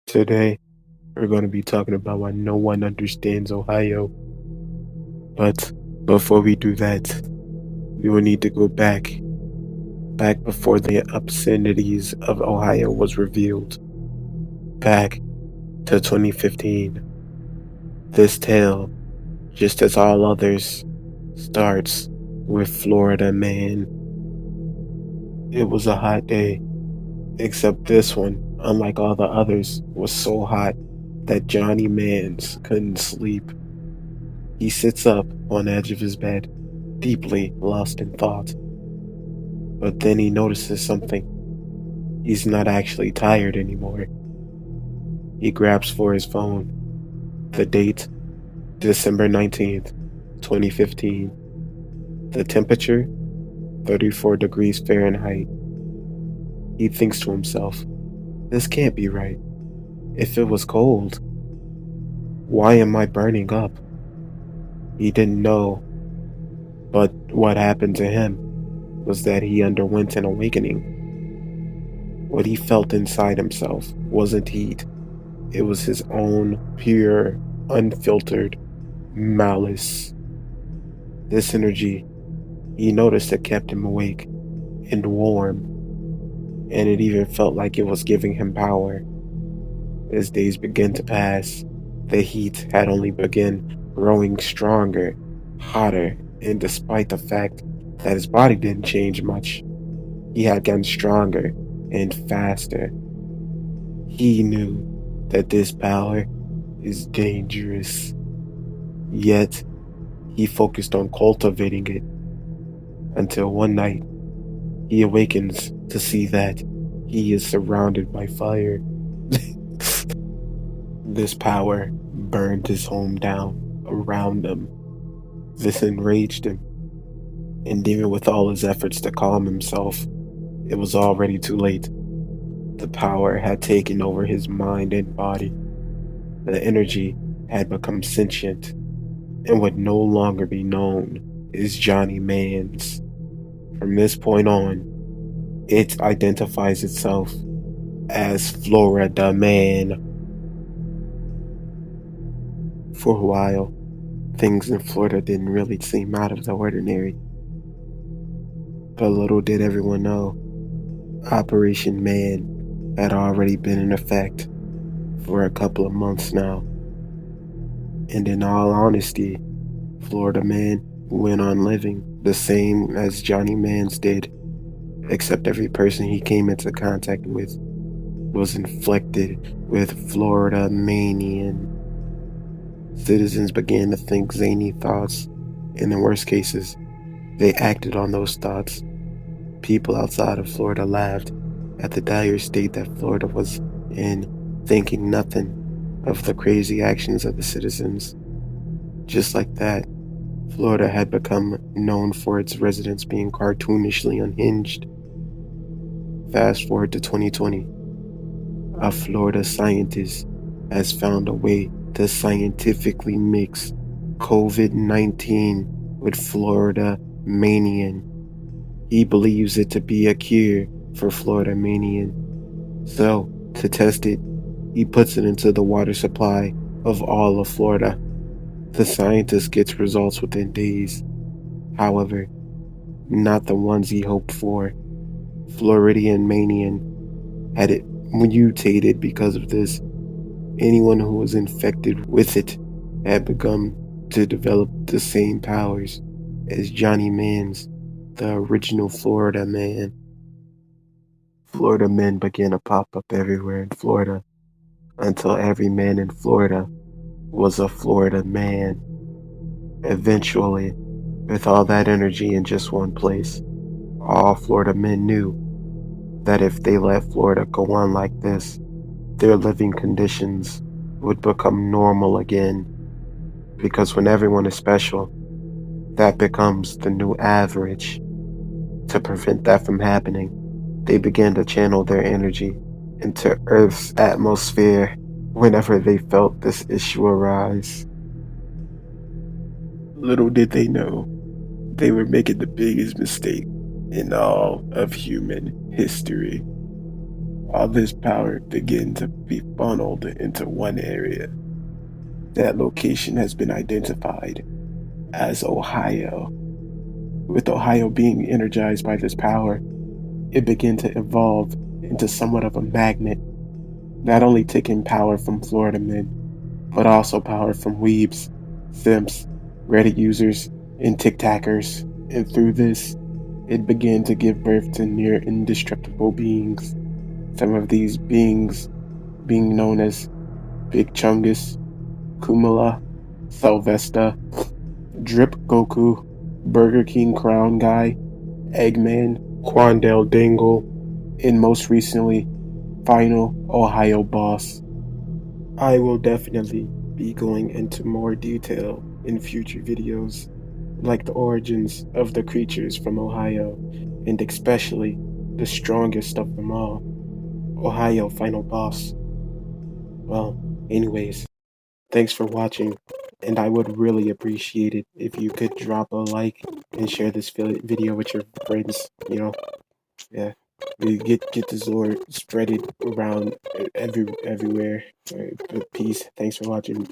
Today, we're going to be talking about why no one understands Ohio. But before we do that, we will need to go back before the obscenities of Ohio was revealed, back to 2015. This tale, just as all others, starts with Florida Man. It was a hot day, except this one, unlike all the others, was so hot that Johnny Mans couldn't sleep. He sits up on the edge of his bed, deeply lost in thought. But then he notices something. He's not actually tired anymore. He grabs for his phone. The date, December 19th, 2015. The temperature, 34 degrees Fahrenheit. He thinks to himself, this can't be right. If it was cold, why am I burning up? He didn't know, but what happened to him was that he underwent an awakening. What he felt inside himself wasn't heat. It was his own pure, unfiltered malice. This energy, he noticed it kept him awake and warm, and it even felt like it was giving him power. As days began to pass, the heat had only begun growing stronger, hotter, and despite the fact that his body didn't change much, he had gotten stronger and faster. He knew that this power is dangerous, yet he focused on cultivating it until one night he awakens to see that he is surrounded by fire. This power burned his home down around him. This enraged him, and even with all his efforts to calm himself, it was already too late. The power had taken over his mind and body. The energy had become sentient and would no longer be known as Johnny Mans. From this point on, it identifies itself as Florida Man. For a while, things in Florida didn't really seem out of the ordinary. But little did everyone know, Operation Man had already been in effect for a couple of months now. And in all honesty, Florida Man went on living the same as Johnny Mans did, except every person he came into contact with was inflicted with Florida Manian. Citizens began to think zany thoughts, and in worst cases, they acted on those thoughts. People outside of Florida laughed at the dire state that Florida was in, thinking nothing of the crazy actions of the citizens. Just like that, Florida had become known for its residents being cartoonishly unhinged. Fast forward to 2020. A Florida scientist has found a way to scientifically mix COVID-19 with Florida Manian. He believes it to be a cure for Florida Manian. So, to test it, he puts it into the water supply of all of Florida. The scientist gets results within days. However, not the ones he hoped for. Floridian Manian had it mutated because of this. Anyone who was infected with it had begun to develop the same powers as Johnny Mans, the original Florida Man. Florida men began to pop up everywhere in Florida until every man in Florida was a Florida Man. Eventually, with all that energy in just one place, all Florida men knew that if they let Florida go on like this, their living conditions would become normal again. Because when everyone is special, that becomes the new average. To prevent that from happening, they began to channel their energy into Earth's atmosphere whenever they felt this issue arise. Little did they know, they were making the biggest mistake in all of human history. all this power began to be funneled into one area. That location has been identified as Ohio. With Ohio being energized by this power, it began to evolve into somewhat of a magnet, not only taking power from Florida men, but also power from weebs, simps, Reddit users, and TikTokers. And through this, it began to give birth to near indestructible beings. Some of these beings being known as Big Chungus, Kumala, Sylvester, Drip Goku, Burger King Crown Guy, Eggman, Quandale Dingle, and most recently, Final Ohio Boss. I will definitely be going into more detail in future videos, like the origins of the creatures from Ohio, and especially the strongest of them all, Ohio Final Boss. Well, anyways, thanks for watching, and I would really appreciate it if you could drop a like and share this video with your friends, yeah. We get the Zord, spread it around everywhere. Peace. Thanks for watching.